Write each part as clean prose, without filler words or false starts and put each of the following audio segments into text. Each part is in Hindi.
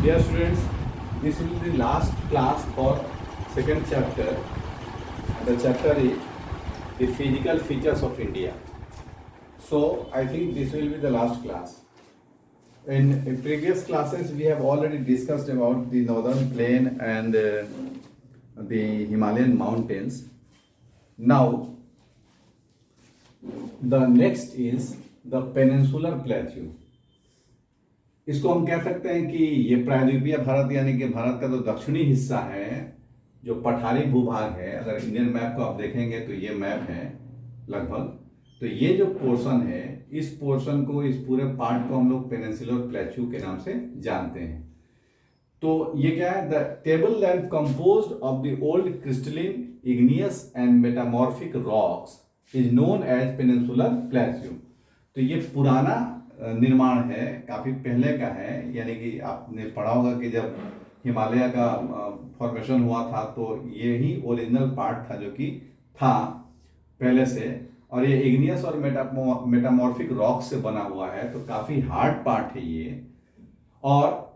Dear students, this will be the last class for second chapter. The chapter is the physical features of India. So I think this will be the last class. In previous classes, we have already discussed about the northern plain and the Himalayan mountains. Now, the next is the peninsular plateau. इसको हम कह सकते हैं कि ये प्रायद्वीपीय भारत यानी कि भारत का जो दक्षिणी हिस्सा है, जो पठारी भूभाग है, अगर इंडियन मैप को आप देखेंगे तो ये मैप है लगभग, तो ये जो पोर्शन है, इस पोर्शन को, इस पूरे पार्ट को हम लोग पेनिनसुलर प्लेट्यू के नाम से जानते हैं। तो ये क्या है? The table land composed of the old crystalline igneous and metamorphic rocks is known as peninsular plateau. तो ये पुराना निर्माण है, काफी पहले का है, यानी कि आपने पढ़ा होगा कि जब हिमालय का फॉर्मेशन हुआ था तो ये ही ओरिजिनल पार्ट था जो कि था पहले से, और ये इग्नियस और मेटामॉर्फिक रॉक से बना हुआ है, तो काफी हार्ड पार्ट है ये। और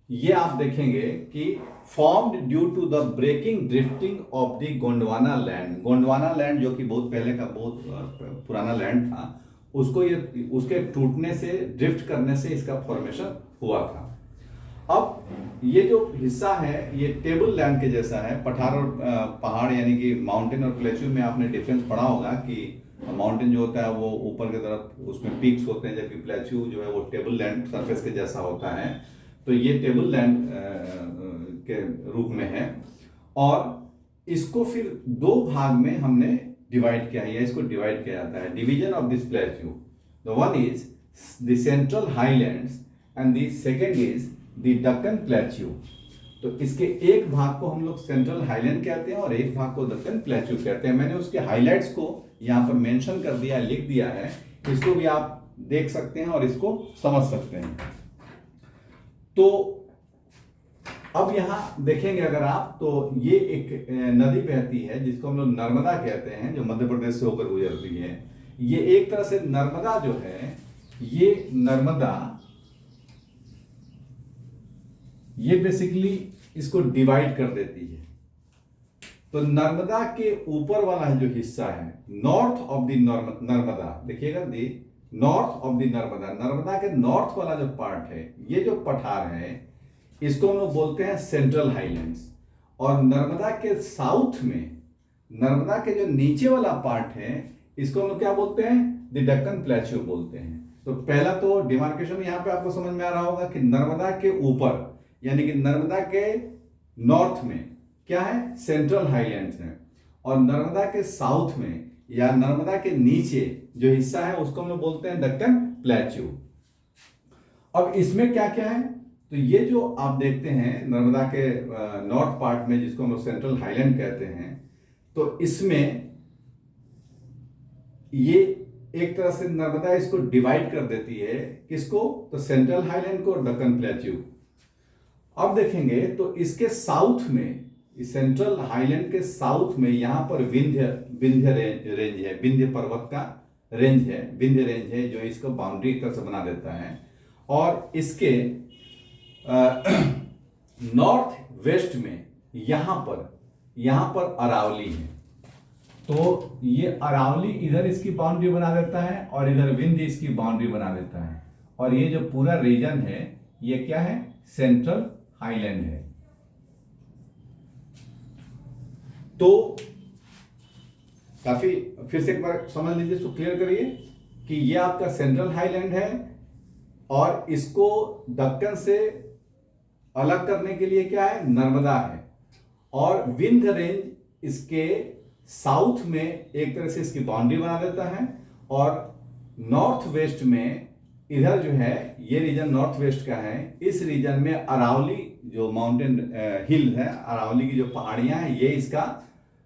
ये आप देखेंगे कि formed due to the breaking drifting of the Gondwana land. Gondwana land जो कि बहुत पहले का बहुत पुराना लैंड था, उसको ये उसके टूटने से, ड्रिफ्ट करने से इसका फॉर्मेशन हुआ था। अब ये जो हिस्सा है ये टेबल लैंड के जैसा है। पठार और पहाड़ यानी कि माउंटेन और प्लेट्यू में आपने डिफरेंस पढ़ा होगा कि माउंटेन जो होता है वो ऊपर की तरफ उसमें पीक्स होते हैं, जबकि प्लेट्यू जो है वो टेबल लैंड सरफेस के जैसा होता है। तो ये टेबल लैंड के रूप में है, और इसको फिर दो भाग में हमने डिवाइड किया है, या इसको डिवाइड किया जाता है। Division of this plateau, the one is the central highlands and the second is the Deccan plateau. तो इसके एक भाग को हम लोग सेंट्रल हाईलैंड कहते हैं और एक भाग को दक्कन प्लेट्यू कहते हैं। मैंने उसके हाईलाइट्स को यहाँ पर मेंशन कर दिया, लिख दिया है, इसको भी आप देख सकते हैं और इसको समझ सकते हैं। तो अब यहां देखेंगे अगर आप, तो ये एक नदी बहती है जिसको हम लोग नर्मदा कहते हैं, जो मध्य प्रदेश से होकर गुजरती है। ये एक तरह से नर्मदा जो है, ये नर्मदा, ये बेसिकली इसको डिवाइड कर देती है। तो नर्मदा के ऊपर वाला जो हिस्सा है, नॉर्थ ऑफ द नर्मदा, देखिएगा the north of the Narmada, Narmada के नॉर्थ वाला जो पार्ट है, ये जो पठार है, इसको हम लोग बोलते हैं सेंट्रल हाईलैंड्स। और नर्मदा के साउथ में, नर्मदा के जो नीचे वाला पार्ट है, इसको हम लोग क्या बोलते हैं? द दक्कन प्लेट्यू बोलते हैं। तो पहला तो डिमार्केशन यहां पे आपको समझ में आ रहा होगा कि नर्मदा के ऊपर यानी कि नर्मदा के नॉर्थ में क्या है? सेंट्रल हाईलैंड्स है, और नर्मदा के साउथ में या नर्मदा के नीचे जो हिस्सा है उसको हम लोग बोलते हैं दक्कन प्लेट्यू। अब इसमें क्या क्या है? तो ये जो आप देखते हैं नर्मदा के नॉर्थ पार्ट में, जिसको हम लोग सेंट्रल हाईलैंड कहते हैं, तो इसमें ये एक तरह से नर्मदा इसको डिवाइड कर देती है, किसको? तो सेंट्रल हाईलैंड को और दक्कन प्लेट्यू। अब देखेंगे तो इसके साउथ में, इस सेंट्रल हाईलैंड के साउथ में यहां पर विंध्य रेंज है, विंध्य पर्वत का रेंज है, विंध्य रेंज है, जो इसको बाउंड्री एक तरह से बना देता है। और इसके नॉर्थ वेस्ट में यहां पर अरावली है। तो ये अरावली इधर इसकी बाउंड्री बना देता है और इधर विंध्य इसकी बाउंड्री बना देता है, और ये जो पूरा रीजन है ये क्या है? सेंट्रल हाईलैंड है। तो काफी फिर से एक बार समझ लीजिए, इसको क्लियर करिए कि ये आपका सेंट्रल हाईलैंड है, और इसको दक्कन से अलग करने के लिए क्या है? नर्मदा है। और विंध्य रेंज इसके साउथ में एक तरह से इसकी बाउंड्री बना देता है, और नॉर्थ वेस्ट में इधर जो है, ये रीजन नॉर्थ वेस्ट का है, इस रीजन में अरावली जो माउंटेन हिल है, अरावली की जो पहाड़ियां हैं, ये इसका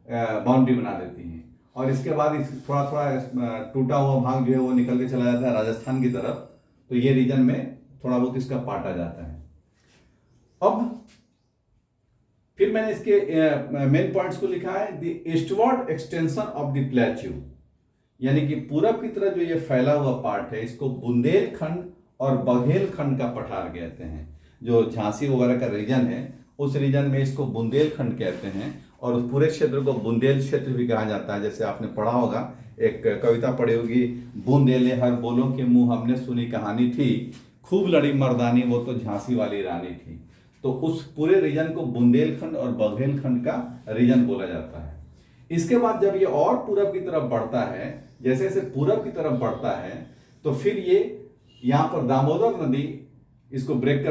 बाउंड्री बना देती हैं। और इसके बाद थोड़ा थोड़ा टूटा हुआ भाग जो है वो निकल के चला जाता है राजस्थान की तरफ, तो ये रीजन में थोड़ा बहुत इसका पार्ट आ जाता है। अब फिर मैंने इसके मेन पॉइंट्स को लिखा है, the eastward extension of the plateau, यानी कि पूरब की तरफ जो ये फैला हुआ पार्ट है, इसको बुंदेलखंड और बघेलखंड का पठार कहते हैं। जो झांसी वगैरह का रीजन है, उस रीजन में इसको बुंदेलखंड कहते हैं, और उस पूरे क्षेत्र को बुंदेल क्षेत्र भी कहा जाता है। जैसे आपने पढ़ा होगा, एक कविता पढ़ी होगी, बूंदेले हर बोलों के मुंह हमने सुनी कहानी थी, खूब लड़ी मर्दानी वो तो झांसी वाली रानी थी। तो उस पूरे रीजन को बुंदेलखंड और बघेलखंड का रीजन बोला जाता है। इसके बाद जब ये और पूरब की तरफ बढ़ता है, जैसे जैसे पूरब की तरफ बढ़ता है, तो फिर ये यहाँ पर दामोदर नदी इसको ब्रेक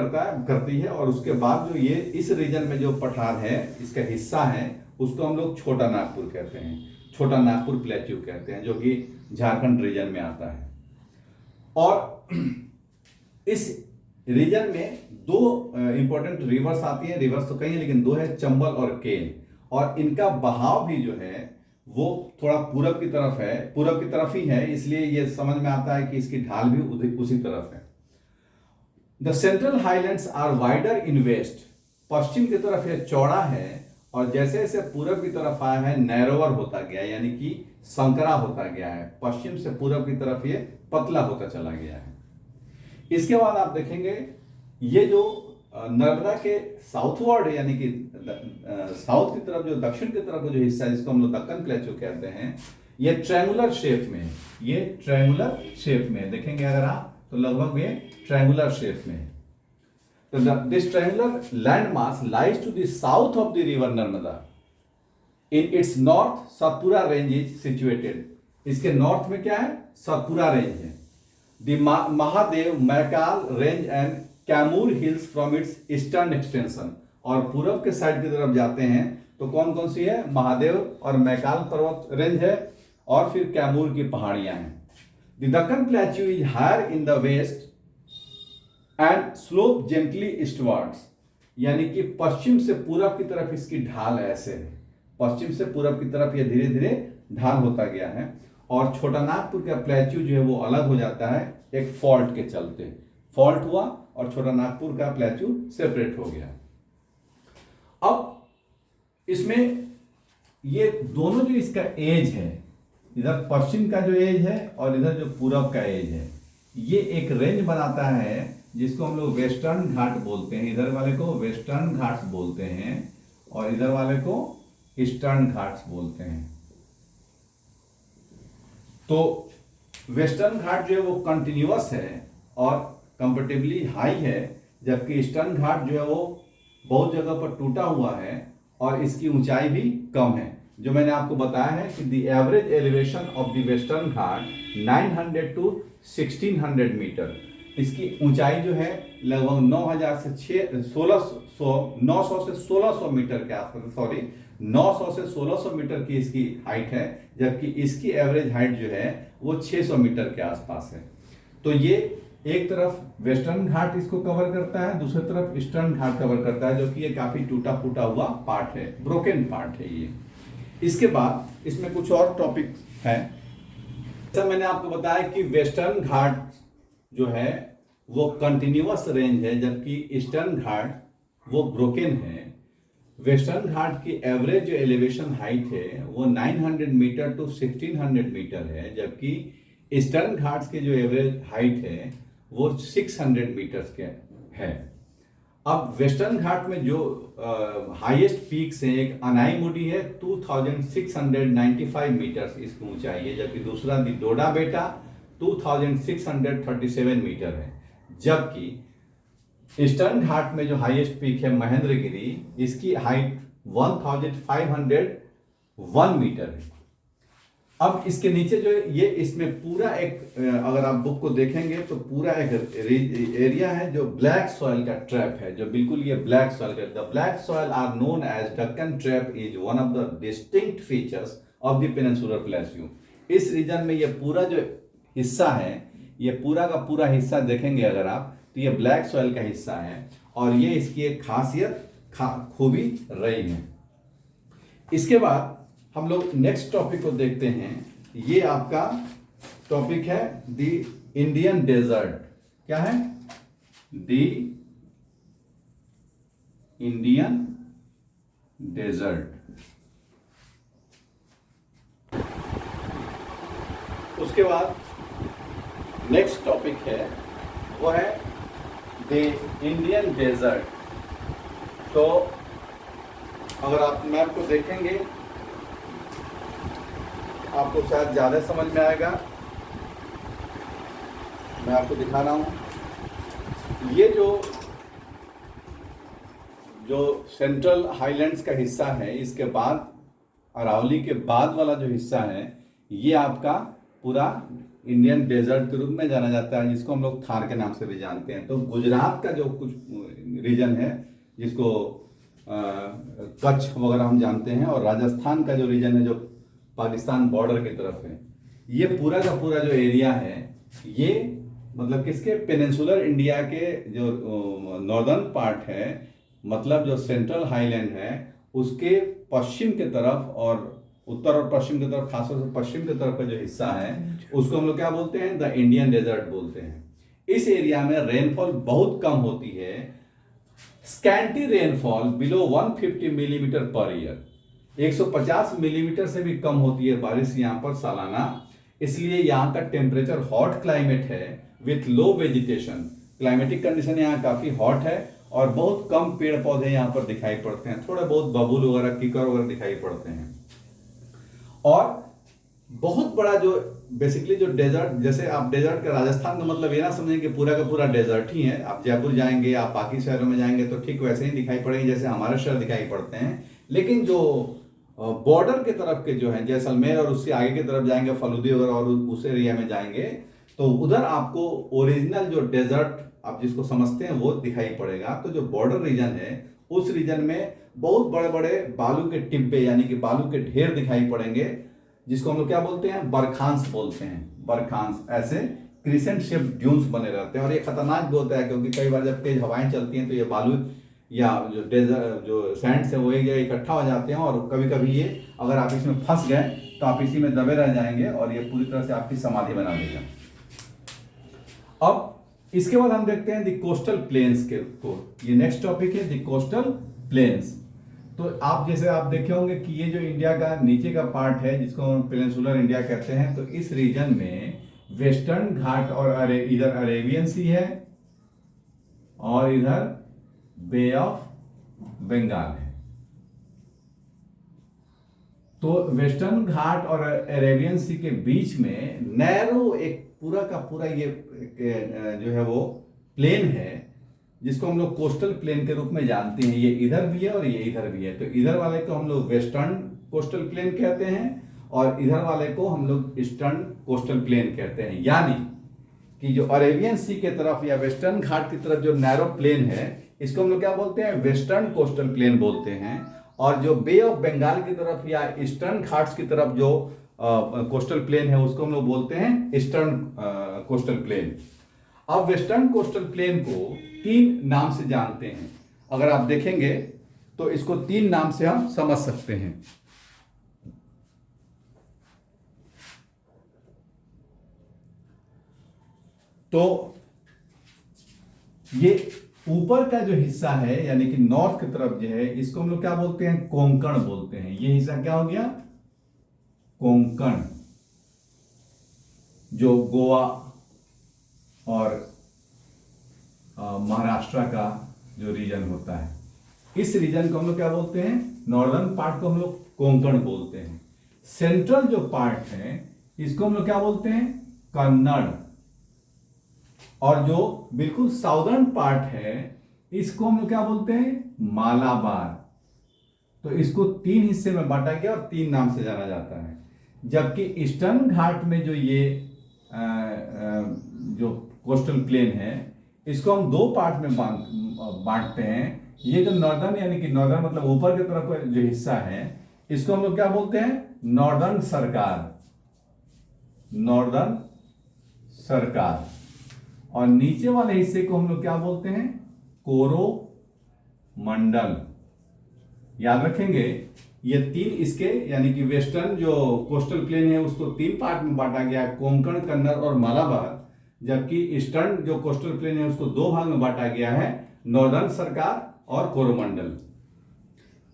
करती है, और उसके बाद जो ये इस रीजन में जो पठार है, इसका हिस्सा है, उसको हम लोग छोटा नागपुर कहते हैं, छोटा नागपुर प्लेट्यू कहते हैं, जो कि झारखंड रीजन में आता है। और इस रीजन में दो इंपॉर्टेंट रिवर्स आती हैं, रिवर्स तो कई है लेकिन दो है, चंबल और केन, और इनका बहाव भी जो है वो थोड़ा पूरब की तरफ है, पूरब की तरफ ही है, इसलिए ये समझ में आता है कि इसकी ढाल भी उसी तरफ है। The central highlands are wider in west, पश्चिम की तरफ ये चौड़ा है, और जैसे जैसे पूरब की तरफ आया है नैरोवर होता गया, यानी कि संकरा होता गया है, पश्चिम से पूरब की तरफ ये पतला होता चला गया है। इसके बाद आप देखेंगे ये जो नर्मदा के साउथवर्ड, यानी कि साउथ की तरफ, जो दक्षिण की तरफ जो हिस्सा है, जिसको हम लोग दक्कन प्लेटू कहते हैं, ये ट्रायंगुलर शेप में है, ये ट्रायंगुलर शेप में देखेंगे अगर आप, तो लगभग ये ट्रायंगुलर शेप में है। तो this triangular land mass lies to the south of the river Narmada, in its north Satpura range is situated, इसके नॉर्थ में क्या है, सतपुरा रेंज है। The Mahadev Maikal range and Kaimur hills from its eastern extension, और पूरब के साइड की तरफ जाते हैं तो कौन कौन सी है, महादेव और मैकाल पर्वत रेंज है, और फिर कैमूर की पहाड़ियां हैं। The Deccan plateau is higher in the west and slope gently eastwards, यानी कि पश्चिम से पूरब की तरफ इसकी ढाल ऐसे है, पश्चिम से पूरब की तरफ ये धीरे धीरे ढाल होता गया है, और छोटा नागपुर का प्लेट्यू जो है वो अलग हो जाता है एक फॉल्ट के चलते, फॉल्ट हुआ और छोटा नागपुर का प्लेट्यू सेपरेट हो गया। अब इसमें ये दोनों जो इसका एज है, इधर पश्चिम का जो एज है और इधर जो पूरब का एज है, ये एक रेंज बनाता है जिसको हम लोग वेस्टर्न घाट बोलते हैं। इधर वाले को वेस्टर्न घाट्स बोलते हैं और इधर वाले को ईस्टर्न घाट्स बोलते हैं। तो वेस्टर्न घाट जो है वो कंटिन्यूअस है और कंपेरेटिवली हाई है, जबकि ईस्टर्न घाट जो है वो बहुत जगह पर टूटा हुआ है और इसकी ऊंचाई भी कम है। जो मैंने आपको बताया है कि the average elevation of the western घाट 900 टू 1600 मीटर, इसकी ऊंचाई जो है लगभग 900 से 1600 मीटर के आसपास, सॉरी 900 से 1600 मीटर की इसकी हाइट है, जबकि इसकी एवरेज हाइट जो है वो 600 मीटर के आसपास है। तो ये एक तरफ वेस्टर्न घाट इसको कवर करता है, दूसरी तरफ ईस्टर्न घाट कवर करता है, जो कि ये काफी टूटा फूटा हुआ पार्ट है, ब्रोकन पार्ट है ये। इसके बाद इसमें कुछ और टॉपिक है। जैसा मैंने आपको बताया कि वेस्टर्न घाट जो है वो कंटिन्यूअस रेंज है, जबकि ईस्टर्न घाट वो ब्रोकन है। वेस्टर्न घाट की एवरेज जो एलिवेशन हाइट है वो 900 मीटर टू 1600 मीटर है, जबकि ईस्टर्न घाट्स की जो एवरेज हाइट है वो 600 मीटर्स के है। अब वेस्टर्न घाट में जो हाईएस्ट पीक्स हैं, एक अनाईमुडी है 2695 मीटर्स इसकी ऊंचाई है, जबकि दूसरा दी डोडा बेटा 2637 मीटर है। जबकि ईस्टर्न घाट में जो हाईएस्ट पीक है महेंद्रगिरी, इसकी हाइट 1501 मीटर है। अब इसके नीचे जो ये इसमें पूरा एक, अगर आप बुक को देखेंगे तो पूरा एक एरिया है जो ब्लैक सॉइल का ट्रैप है, जो बिल्कुल ये ब्लैक सॉइल का, the black soil are known as Deccan trap is one of the distinct features of the peninsular plateau. इस रीजन में ये पूरा जो हिस्सा है, ये पूरा का पूरा हिस्सा देखेंगे अगर आप, तो ये ब्लैक सॉइल का हिस्सा है और ये इसकी एक खासियत खूबी रही है। इसके बाद हम लोग नेक्स्ट टॉपिक को देखते हैं। ये आपका टॉपिक है द इंडियन डेजर्ट। क्या है? The Indian desert. उसके बाद नेक्स्ट टॉपिक है वो है द इंडियन डेजर्ट। तो अगर आप मैप को देखेंगे आपको शायद ज़्यादा समझ में आएगा। मैं आपको दिखा रहा हूँ, ये जो सेंट्रल हाईलैंड्स का हिस्सा है, इसके बाद अरावली के बाद वाला जो हिस्सा है, ये आपका पूरा इंडियन डेजर्ट के रूप में जाना जाता है, जिसको हम लोग थार के नाम से भी जानते हैं। तो गुजरात का जो कुछ रीजन है, जिसको कच्छ वगैरह हम जानते हैं, और राजस्थान का जो रीजन है जो पाकिस्तान बॉर्डर की तरफ है, ये पूरा का पूरा जो एरिया है, ये मतलब किसके, पेनिनसुलर इंडिया के जो नॉर्दर्न पार्ट है, मतलब जो सेंट्रल हाईलैंड है, उसके पश्चिम के तरफ और उत्तर और पश्चिम की तरफ, खासतौर से पश्चिम की तरफ का जो हिस्सा है, उसको हम लोग क्या बोलते हैं, द इंडियन डेजर्ट बोलते हैं। इस एरिया में रेनफॉल बहुत कम होती है, scanty rainfall below 150 millimetre per year, 150 millimetre से भी कम होती है बारिश यहाँ पर सालाना। इसलिए यहाँ का टेम्परेचर हॉट क्लाइमेट है with low vegetation. Climatic condition यहाँ काफी हॉट है और बहुत कम पेड़ पौधे यहाँ पर दिखाई पड़ते हैं, थोड़े बहुत बबूल वगैरह, कीकर वगैरह दिखाई पड़ते हैं। और बहुत बड़ा जो बेसिकली जो डेजर्ट, जैसे आप डेजर्ट का राजस्थान का मतलब ये ना समझें कि पूरा का पूरा डेजर्ट ही है। आप जयपुर जाएंगे, आप बाकी शहरों में जाएंगे तो ठीक वैसे ही दिखाई पड़ेंगे जैसे हमारे शहर दिखाई पड़ते हैं। लेकिन जो बॉर्डर के तरफ के जो है, जैसलमेर और उससे आगे की तरफ जाएंगे, फलूदी वगैरह और उस एरिया में जाएंगे, तो उधर आपको ओरिजिनल जो डेजर्ट आप जिसको समझते हैं वो दिखाई पड़ेगा। तो जो बॉर्डर रीजन है, उस रीजन में बहुत बड़े बड़े बालू के टिब्बे यानी कि बालू के ढेर दिखाई पड़ेंगे, जिसको हम लोग क्या बोलते हैं, बरखांस बोलते हैं। बरखांस ऐसे क्रिसेंट शेप ड्यून्स बने रहते हैं और ये खतरनाक भी होता है, क्योंकि कई बार जब तेज हवाएं चलती हैं तो ये बालू या जो डेजर्ट जो सैंड्स है वो एक जगह इकट्ठा हो जाते हैं, और कभी कभी ये अगर आप इसमें फंस गए तो आप इसी में दबे रह जाएंगे और ये पूरी तरह से आपकी समाधि बना देगा। अब इसके बाद हम देखते हैं द कोस्टल प्लेन्स के को। ये नेक्स्ट टॉपिक है द कोस्टल प्लेन्स। तो आप जैसे आप देखे होंगे कि ये जो इंडिया का नीचे का पार्ट है, जिसको हम पेनिनसुलर इंडिया कहते हैं, तो इस रीजन में वेस्टर्न घाट और इधर अरेबियन सी है और इधर बे ऑफ बंगाल है। तो वेस्टर्न घाट और अरेबियन सी के बीच में नैरो एक पूरा का पूरा ये जो है वो प्लेन है, जिसको हम लोग कोस्टल प्लेन के रूप में जानते हैं। ये इधर भी है और ये इधर भी है। तो इधर वाले को हम लोग वेस्टर्न कोस्टल प्लेन कहते हैं और इधर वाले को हम लोग ईस्टर्न कोस्टल प्लेन कहते हैं। यानी कि जो अरेबियन सी के तरफ या वेस्टर्न घाट की तरफ जो नैरो प्लेन है, इसको हम लोग क्या बोलते हैं, वेस्टर्न कोस्टल प्लेन बोलते हैं। और जो बे ऑफ बंगाल की तरफ या ईस्टर्न घाट्स की तरफ जो कोस्टल प्लेन है, उसको हम लोग बोलते हैं ईस्टर्न कोस्टल प्लेन। अब वेस्टर्न कोस्टल प्लेन को 3 नाम से जानते हैं। अगर आप देखेंगे तो इसको 3 नाम से हम समझ सकते हैं। तो ये ऊपर का जो हिस्सा है यानी कि नॉर्थ की तरफ जो है, इसको हम लोग क्या बोलते हैं, कोंकण बोलते हैं। ये हिस्सा क्या हो गया, कोंकण, जो गोवा और महाराष्ट्र का जो रीजन होता है, इस रीजन को हम लोग क्या बोलते हैं, नॉर्दर्न पार्ट को हम लोग कोंकण बोलते हैं। सेंट्रल जो पार्ट है इसको हम लोग क्या बोलते हैं, कन्नड़। और जो बिल्कुल साउदर्न पार्ट है इसको हम लोग क्या बोलते हैं, मालाबार। तो इसको 3 हिस्से में बांटा गया और 3 नाम से जाना जाता है। जबकि ईस्टर्न घाट में जो ये जो कोस्टल प्लेन है, इसको हम 2 पार्ट में बांटते हैं। ये जो नॉर्दर्न यानी कि नॉर्दर्न मतलब ऊपर की तरफ का जो हिस्सा है, इसको हम लोग क्या बोलते हैं, नॉर्दर्न सरकार, नॉर्दर्न सरकार। और नीचे वाले हिस्से को हम लोग क्या बोलते हैं, कोरोमंडल। याद रखेंगे ये 3 इसके यानी कि वेस्टर्न जो कोस्टल प्लेन है उसको 3 पार्ट में बांटा गया है, कोंकण, कन्नड़ और मालाबार। जबकि ईस्टर्न जो कोस्टल प्लेन है उसको 2 भाग में बांटा गया है, नॉर्दर्न सरकार और कोरोमंडल।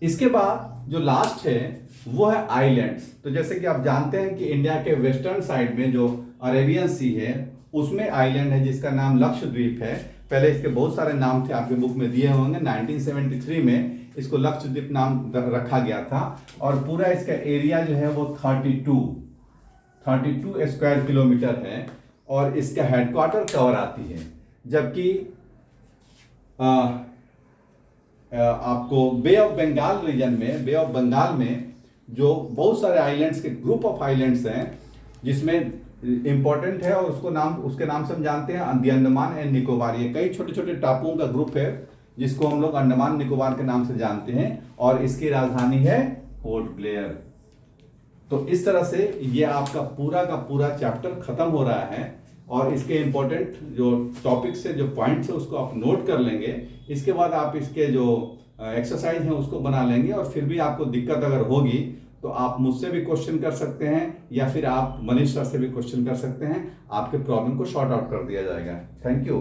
इसके बाद जो लास्ट है वो है आइलैंड्स। तो जैसे कि आप जानते हैं कि इंडिया के वेस्टर्न साइड में जो अरेबियन सी है उसमें आइलैंड है जिसका नाम लक्षद्वीप है। पहले इसके बहुत सारे नाम थे, आपके बुक में दिए होंगे। 1973 में इसको लक्षद्वीप नाम रखा गया था और पूरा इसका एरिया जो है वो 32 स्क्वायर किलोमीटर है और इसका हेडक्वार्टर कवराती है। जबकि आपको बे ऑफ बंगाल रीजन में, बे ऑफ बंगाल में जो बहुत सारे आइलैंड्स के ग्रुप ऑफ आइलैंड्स हैं, जिसमें इंपॉर्टेंट है और उसके नाम से हम जानते हैं दी अंडमान एंड निकोबार। ये कई छोटे छोटे टापुओं का ग्रुप है जिसको हम लोग अंडमान निकोबार के नाम से जानते हैं और इसकी राजधानी है पोर्ट ब्लेयर। तो इस तरह से ये आपका पूरा का पूरा चैप्टर खत्म हो रहा है और इसके इंपॉर्टेंट जो टॉपिक्स है, जो पॉइंट्स है, उसको आप नोट कर लेंगे। इसके बाद आप इसके जो एक्सरसाइज हैं उसको बना लेंगे और फिर भी आपको दिक्कत अगर होगी तो आप मुझसे भी क्वेश्चन कर सकते हैं या फिर आप मनीष सर से भी क्वेश्चन कर सकते हैं। आपके प्रॉब्लम को सॉर्ट आउट कर दिया जाएगा। Thank you.